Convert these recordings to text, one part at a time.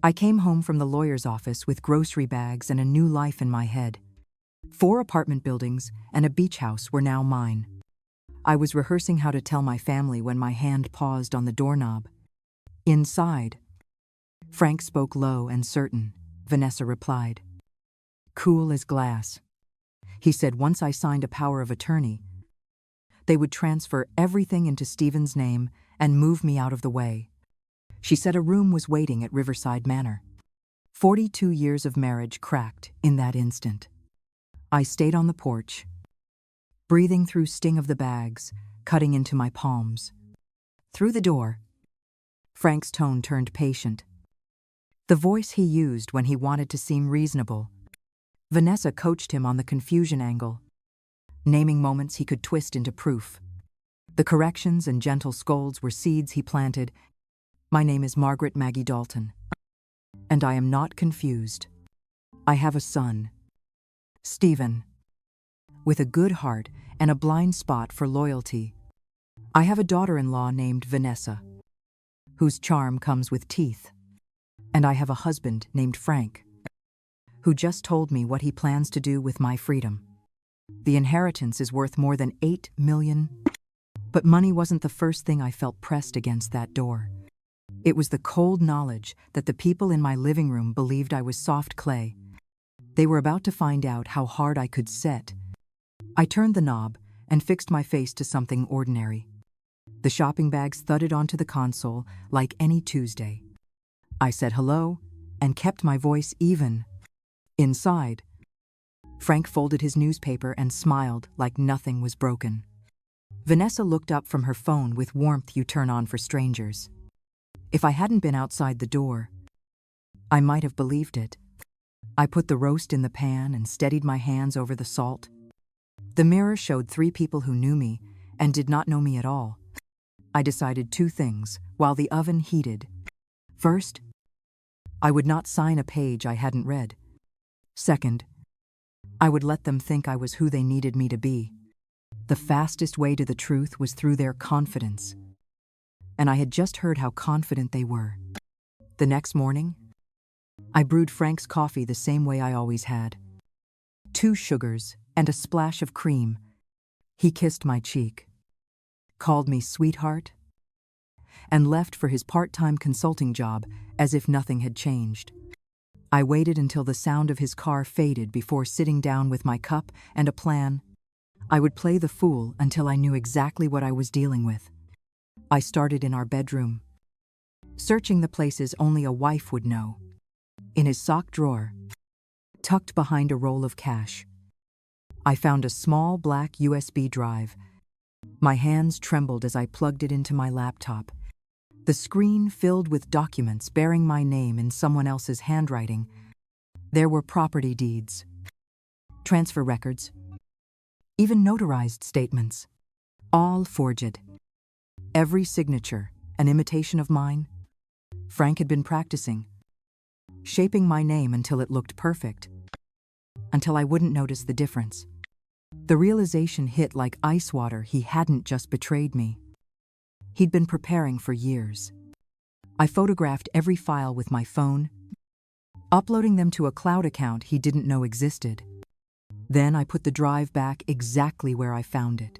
I came home from the lawyer's office with grocery bags and a new life in my head. 4 apartment buildings and a beach house were now mine. I was rehearsing how to tell my family when my hand paused on the doorknob. Inside. Frank spoke low and certain. Vanessa replied. Cool as glass. He said once I signed a power of attorney, they would transfer everything into Stephen's name and move me out of the way. She said a room was waiting at Riverside Manor. 42 years of marriage cracked in that instant. I stayed on the porch, breathing through sting of the bags, cutting into my palms. Through the door, Frank's tone turned patient. The voice he used when he wanted to seem reasonable. Vanessa coached him on the confusion angle, naming moments he could twist into proof. The corrections and gentle scolds were seeds he planted. My name is Margaret Maggie Dalton, and I am not confused. I have a son, Stephen, with a good heart and a blind spot for loyalty. I have a daughter-in-law named Vanessa, whose charm comes with teeth. And I have a husband named Frank, who just told me what he plans to do with my freedom. The inheritance is worth more than $8 million. But money wasn't the first thing I felt pressed against that door. It was the cold knowledge that the people in my living room believed I was soft clay. They were about to find out how hard I could set. I turned the knob and fixed my face to something ordinary. The shopping bags thudded onto the console like any Tuesday. I said hello and kept my voice even. Inside, Frank folded his newspaper and smiled like nothing was broken. Vanessa looked up from her phone with warmth you turn on for strangers. If I hadn't been outside the door, I might have believed it. I put the roast in the pan and steadied my hands over the salt. The mirror showed 3 people who knew me and did not know me at all. I decided 2 things while the oven heated. First, I would not sign a page I hadn't read. Second, I would let them think I was who they needed me to be. The fastest way to the truth was through their confidence. And I had just heard how confident they were. The next morning, I brewed Frank's coffee the same way I always had. 2 sugars and a splash of cream. He kissed my cheek, called me sweetheart, and left for his part-time consulting job as if nothing had changed. I waited until the sound of his car faded before sitting down with my cup and a plan. I would play the fool until I knew exactly what I was dealing with. I started in our bedroom, searching the places only a wife would know. In his sock drawer, tucked behind a roll of cash, I found a small black USB drive. My hands trembled as I plugged it into my laptop. The screen filled with documents bearing my name in someone else's handwriting. There were property deeds, transfer records, even notarized statements, all forged. Every signature, an imitation of mine. Frank had been practicing, shaping my name until it looked perfect, until I wouldn't notice the difference. The realization hit like ice water. He hadn't just betrayed me. He'd been preparing for years. I photographed every file with my phone, uploading them to a cloud account he didn't know existed. Then I put the drive back exactly where I found it.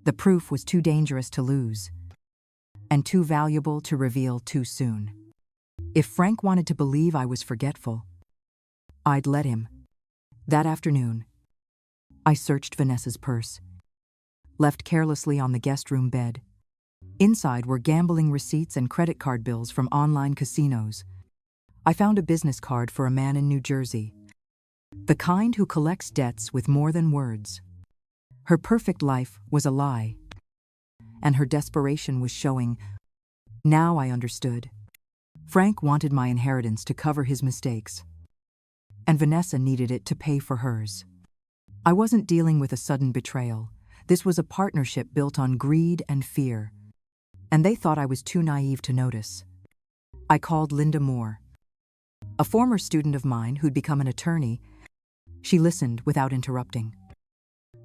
The proof was too dangerous to lose, and too valuable to reveal too soon. If Frank wanted to believe I was forgetful, I'd let him. That afternoon, I searched Vanessa's purse, left carelessly on the guest room bed. Inside were gambling receipts and credit card bills from online casinos. I found a business card for a man in New Jersey, the kind who collects debts with more than words. Her perfect life was a lie, and her desperation was showing. Now I understood. Frank wanted my inheritance to cover his mistakes, and Vanessa needed it to pay for hers. I wasn't dealing with a sudden betrayal. This was a partnership built on greed and fear, and they thought I was too naive to notice. I called Linda Moore, a former student of mine who'd become an attorney. She listened without interrupting,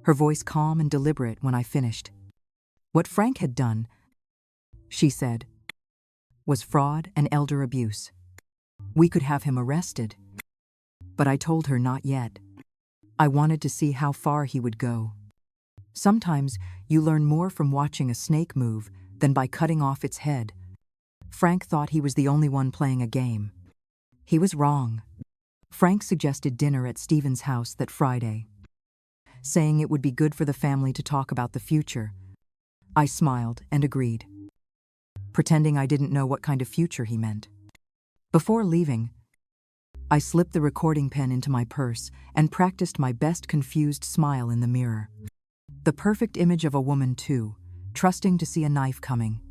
her voice calm and deliberate when I finished. What Frank had done, she said, was fraud and elder abuse. We could have him arrested. But I told her not yet. I wanted to see how far he would go. Sometimes you learn more from watching a snake move than by cutting off its head. Frank thought he was the only one playing a game. He was wrong. Frank suggested dinner at Stephen's house that Friday, saying it would be good for the family to talk about the future. I smiled and agreed, pretending I didn't know what kind of future he meant. Before leaving, I slipped the recording pen into my purse and practiced my best confused smile in the mirror. The perfect image of a woman, too, trusting to see a knife coming.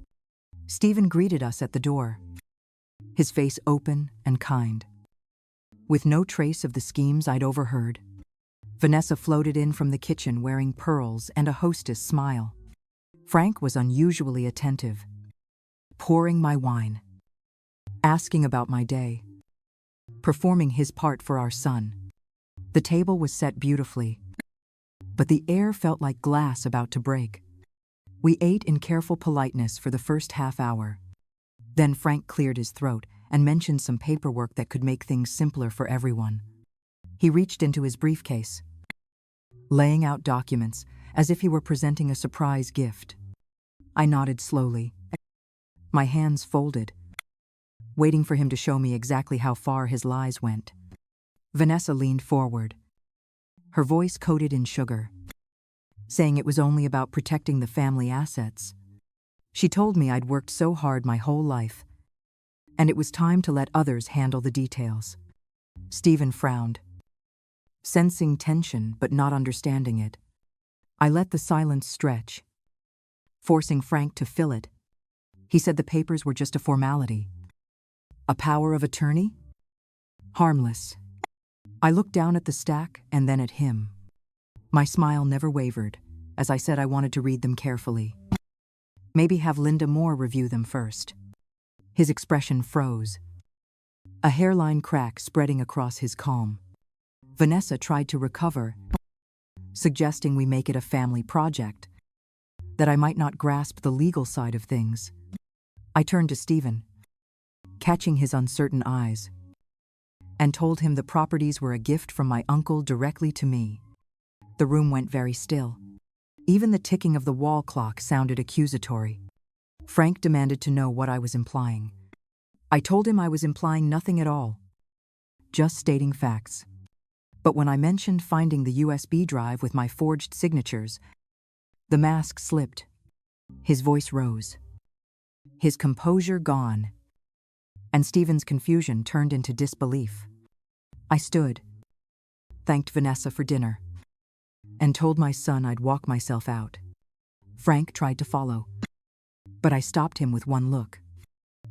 Stephen greeted us at the door, his face open and kind. With no trace of the schemes I'd overheard, Vanessa floated in from the kitchen wearing pearls and a hostess smile. Frank was unusually attentive, pouring my wine, asking about my day, performing his part for our son. The table was set beautifully, but the air felt like glass about to break. We ate in careful politeness for the first half hour. Then Frank cleared his throat and mentioned some paperwork that could make things simpler for everyone. He reached into his briefcase, laying out documents as if he were presenting a surprise gift. I nodded slowly, my hands folded, waiting for him to show me exactly how far his lies went. Vanessa leaned forward, her voice coated in sugar, saying it was only about protecting the family assets. She told me I'd worked so hard my whole life, and it was time to let others handle the details. Stephen frowned, sensing tension but not understanding it. I let the silence stretch, forcing Frank to fill it. He said the papers were just a formality. A power of attorney? Harmless. I looked down at the stack and then at him. My smile never wavered as I said I wanted to read them carefully. Maybe have Linda Moore review them first. His expression froze, a hairline crack spreading across his calm. Vanessa tried to recover, suggesting we make it a family project, that I might not grasp the legal side of things. I turned to Stephen, catching his uncertain eyes, and told him the properties were a gift from my uncle directly to me. The room went very still. Even the ticking of the wall clock sounded accusatory. Frank demanded to know what I was implying. I told him I was implying nothing at all, just stating facts. But when I mentioned finding the USB drive with my forged signatures, the mask slipped. His voice rose, his composure gone, and Stephen's confusion turned into disbelief. I stood, thanked Vanessa for dinner, and told my son I'd walk myself out. Frank tried to follow, but I stopped him with one look.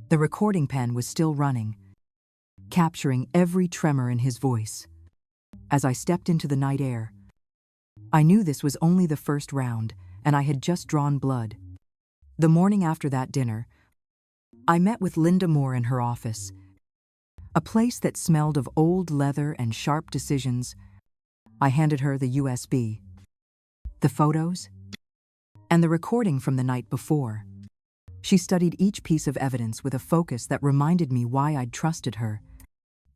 The recording pen was still running, capturing every tremor in his voice. As I stepped into the night air, I knew this was only the first round, and I had just drawn blood. The morning after that dinner, I met with Linda Moore in her office, a place that smelled of old leather and sharp decisions. I handed her the USB, the photos, and the recording from the night before. She studied each piece of evidence with a focus that reminded me why I'd trusted her.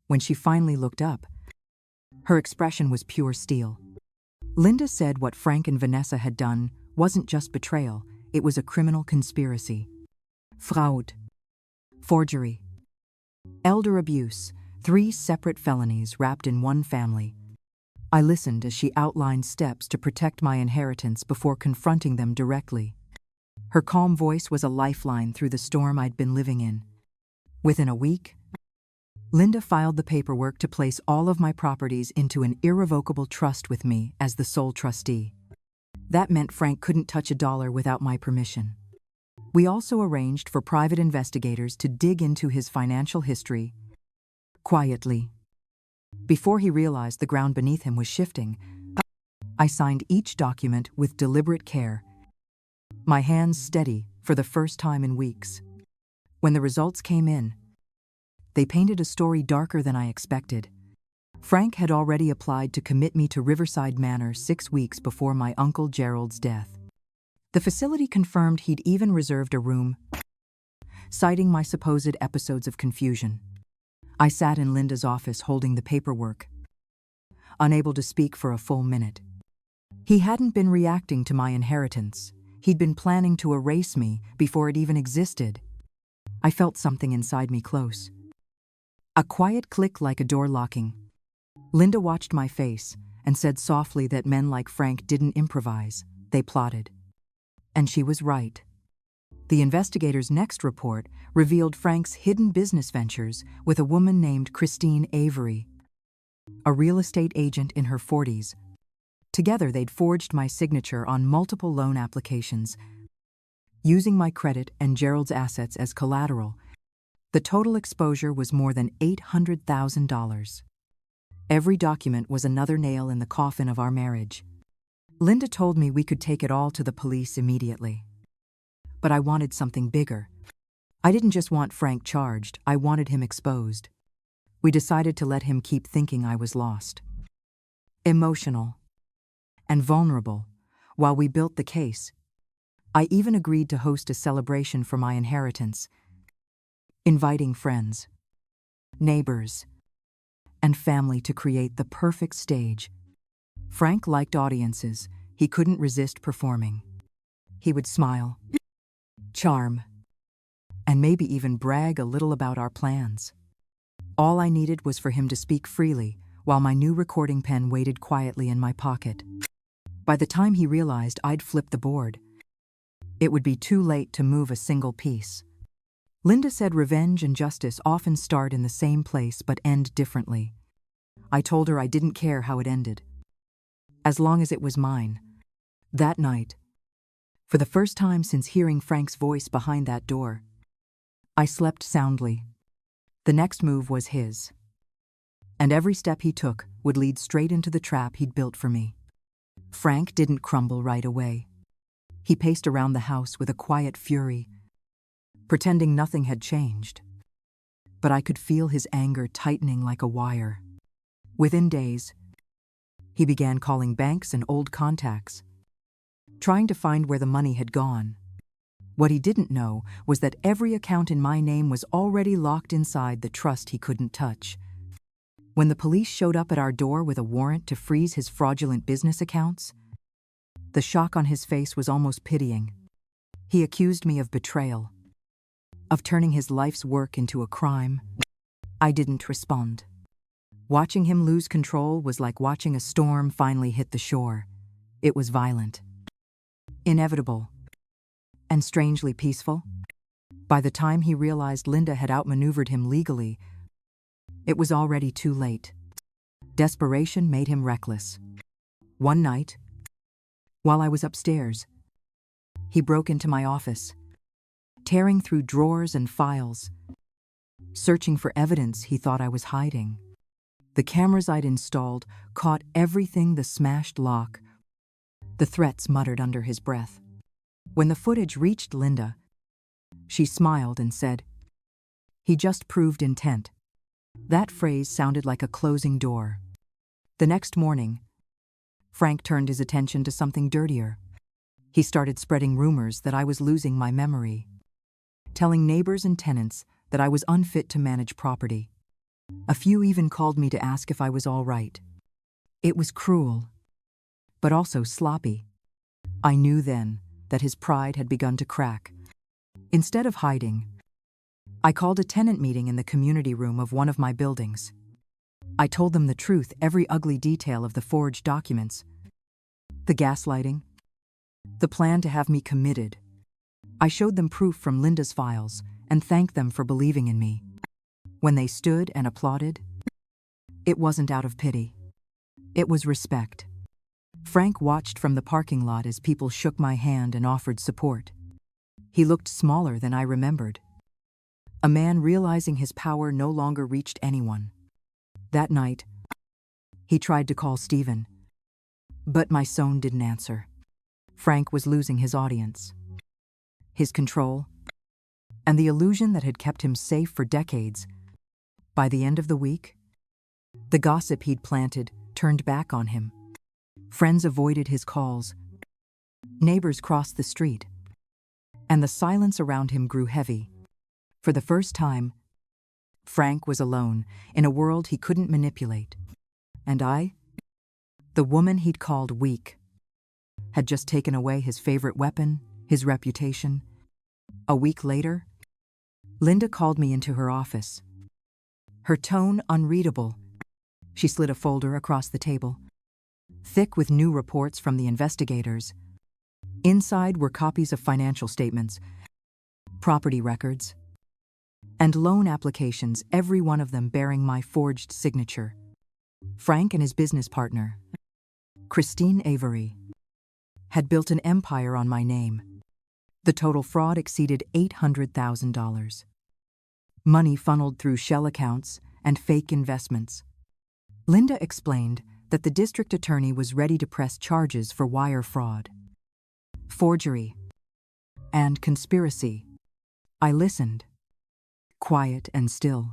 When she finally looked up, her expression was pure steel. Linda said what Frank and Vanessa had done wasn't just betrayal, it was a criminal conspiracy. Fraud, forgery, elder abuse, 3 separate felonies wrapped in one family. I listened as she outlined steps to protect my inheritance before confronting them directly. Her calm voice was a lifeline through the storm I'd been living in. Within a week, Linda filed the paperwork to place all of my properties into an irrevocable trust with me as the sole trustee. That meant Frank couldn't touch a dollar without my permission. We also arranged for private investigators to dig into his financial history quietly. Before he realized the ground beneath him was shifting, I signed each document with deliberate care, my hands steady for the first time in weeks. When the results came in, they painted a story darker than I expected. Frank had already applied to commit me to Riverside Manor 6 weeks before my Uncle Gerald's death. The facility confirmed he'd even reserved a room, citing my supposed episodes of confusion. I sat in Linda's office holding the paperwork, unable to speak for a full minute. He hadn't been reacting to my inheritance. He'd been planning to erase me before it even existed. I felt something inside me close. A quiet click like a door locking. Linda watched my face and said softly that men like Frank didn't improvise, they plotted. And she was right. The investigator's next report revealed Frank's hidden business ventures with a woman named Christine Avery, a real estate agent in her 40s. Together, they'd forged my signature on multiple loan applications, using my credit and Gerald's assets as collateral. The total exposure was more than $800,000. Every document was another nail in the coffin of our marriage. Linda told me we could take it all to the police immediately. But I wanted something bigger. I didn't just want Frank charged, I wanted him exposed. We decided to let him keep thinking I was lost, emotional, and vulnerable while we built the case. I even agreed to host a celebration for my inheritance, inviting friends, neighbors, and family to create the perfect stage. Frank liked audiences. He couldn't resist performing. He would smile, charm, and maybe even brag a little about our plans. All I needed was for him to speak freely, while my new recording pen waited quietly in my pocket. By the time he realized I'd flipped the board, it would be too late to move a single piece. Linda said revenge and justice often start in the same place but end differently. I told her I didn't care how it ended, as long as it was mine. That night, for the first time since hearing Frank's voice behind that door, I slept soundly. The next move was his, and every step he took would lead straight into the trap he'd built for me. Frank didn't crumble right away. He paced around the house with a quiet fury, pretending nothing had changed. But I could feel his anger tightening like a wire. Within days, he began calling banks and old contacts, trying to find where the money had gone. What he didn't know was that every account in my name was already locked inside the trust he couldn't touch. When the police showed up at our door with a warrant to freeze his fraudulent business accounts, the shock on his face was almost pitying. He accused me of betrayal, of turning his life's work into a crime. I didn't respond. Watching him lose control was like watching a storm finally hit the shore. It was violent, inevitable, and strangely peaceful. By the time he realized Linda had outmaneuvered him legally, it was already too late. Desperation made him reckless. One night, while I was upstairs, he broke into my office, tearing through drawers and files, searching for evidence he thought I was hiding. The cameras I'd installed caught everything: the smashed lock, the threats muttered under his breath. When the footage reached Linda, she smiled and said, "He just proved intent." That phrase sounded like a closing door. The next morning, Frank turned his attention to something dirtier. He started spreading rumors that I was losing my memory, telling neighbors and tenants that I was unfit to manage property. A few even called me to ask if I was all right. It was cruel, but also sloppy. I knew then that his pride had begun to crack. Instead of hiding, I called a tenant meeting in the community room of one of my buildings. I told them the truth, every ugly detail of the forged documents, the gaslighting, the plan to have me committed. I showed them proof from Linda's files and thanked them for believing in me. When they stood and applauded, it wasn't out of pity. It was respect. Frank watched from the parking lot as people shook my hand and offered support. He looked smaller than I remembered, a man realizing his power no longer reached anyone. That night, he tried to call Stephen, but my phone didn't answer. Frank was losing his audience, his control, and the illusion that had kept him safe for decades. By the end of the week, the gossip he'd planted turned back on him. Friends avoided his calls, neighbors crossed the street, and the silence around him grew heavy. For the first time, Frank was alone, in a world he couldn't manipulate. And I, the woman he'd called weak, had just taken away his favorite weapon, his reputation. A week later, Linda called me into her office. Her tone unreadable. She slid a folder across the table, thick with new reports from the investigators. Inside were copies of financial statements, property records, and loan applications, every one of them bearing my forged signature. Frank and his business partner, Christine Avery, had built an empire on my name. The total fraud exceeded $800,000. Money funneled through shell accounts and fake investments. Linda explained that the district attorney was ready to press charges for wire fraud, forgery, and conspiracy. I listened, quiet and still,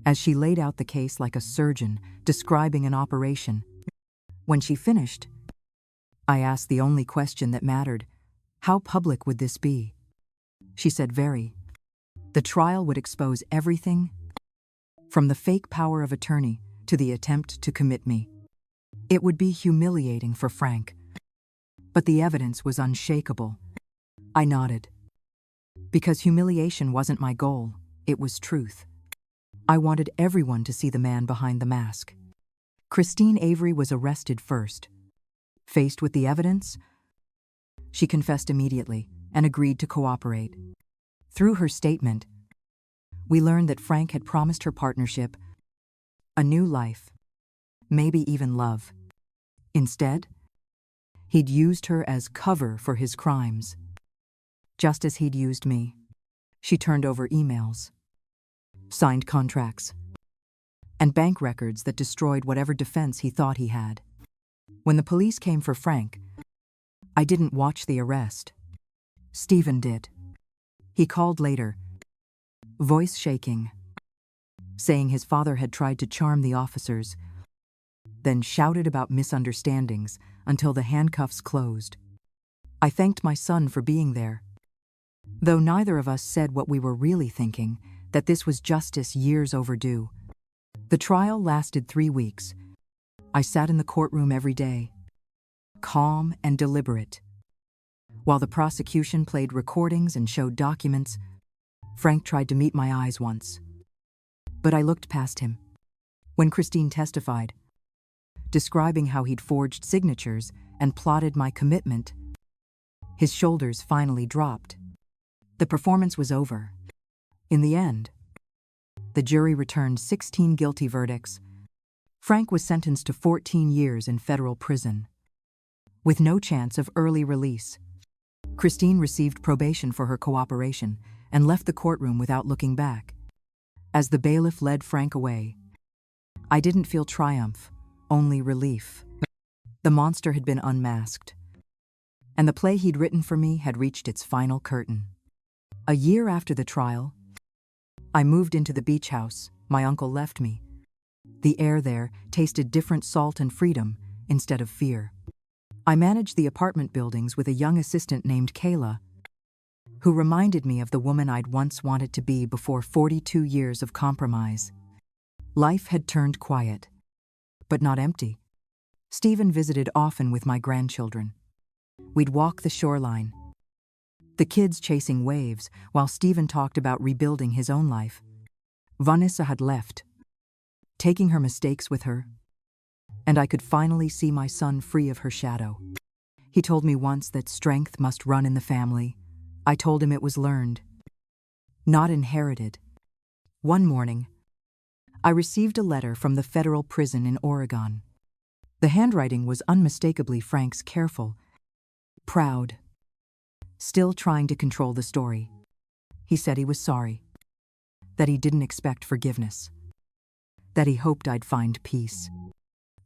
as she laid out the case like a surgeon describing an operation. When she finished, I asked the only question that mattered: how public would this be? She said, very. The trial would expose everything, from the fake power of attorney to the attempt to commit me. It would be humiliating for Frank, but the evidence was unshakable. I nodded. Because humiliation wasn't my goal, it was truth. I wanted everyone to see the man behind the mask. Christine Avery was arrested first. Faced with the evidence, she confessed immediately and agreed to cooperate. Through her statement, we learned that Frank had promised her partnership, a new life, maybe even love. Instead, he'd used her as cover for his crimes, just as he'd used me. She turned over emails, signed contracts, and bank records that destroyed whatever defense he thought he had. When the police came for Frank, I didn't watch the arrest. Stephen did. He called later, voice shaking, saying his father had tried to charm the officers, then shouted about misunderstandings until the handcuffs closed. I thanked my son for being there, though neither of us said what we were really thinking, that this was justice years overdue. The trial lasted 3 weeks. I sat in the courtroom every day, calm and deliberate. While the prosecution played recordings and showed documents, Frank tried to meet my eyes once, but I looked past him. When Christine testified, describing how he'd forged signatures and plotted my commitment, his shoulders finally dropped. The performance was over. In the end, the jury returned 16 guilty verdicts. Frank was sentenced to 14 years in federal prison, with no chance of early release. Christine received probation for her cooperation and left the courtroom without looking back. As the bailiff led Frank away, I didn't feel triumph, only relief. The monster had been unmasked, and the play he'd written for me had reached its final curtain. A year after the trial, I moved into the beach house my uncle left me. The air there tasted different salt and freedom instead of fear. I managed the apartment buildings with a young assistant named Kayla, who reminded me of the woman I'd once wanted to be before 42 years of compromise. Life had turned quiet, but not empty. Stephen visited often with my grandchildren. We'd walk the shoreline, the kids chasing waves while Stephen talked about rebuilding his own life. Vanessa had left, taking her mistakes with her, and I could finally see my son free of her shadow. He told me once that strength must run in the family. I told him it was learned, not inherited. One morning, I received a letter from the federal prison in Oregon. The handwriting was unmistakably Frank's, careful, proud, still trying to control the story. He said he was sorry, that he didn't expect forgiveness, that he hoped I'd find peace.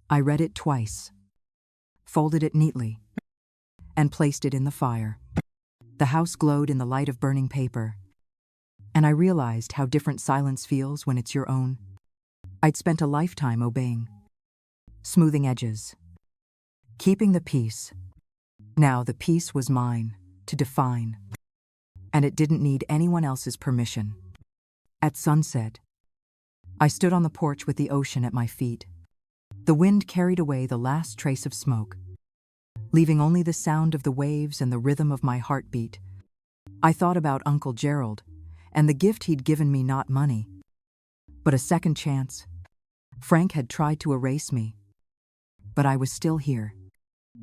I read it twice, folded it neatly, and placed it in the fire. The house glowed in the light of burning paper, and I realized how different silence feels when it's your own. I'd spent a lifetime obeying, smoothing edges, keeping the peace. Now the peace was mine to define, and it didn't need anyone else's permission. At sunset, I stood on the porch with the ocean at my feet. The wind carried away the last trace of smoke, leaving only the sound of the waves and the rhythm of my heartbeat. I thought about Uncle Gerald and the gift he'd given me, not money, but a second chance. Frank had tried to erase me, but I was still here.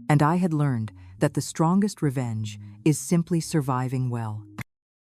And I had learned that the strongest revenge is simply surviving well.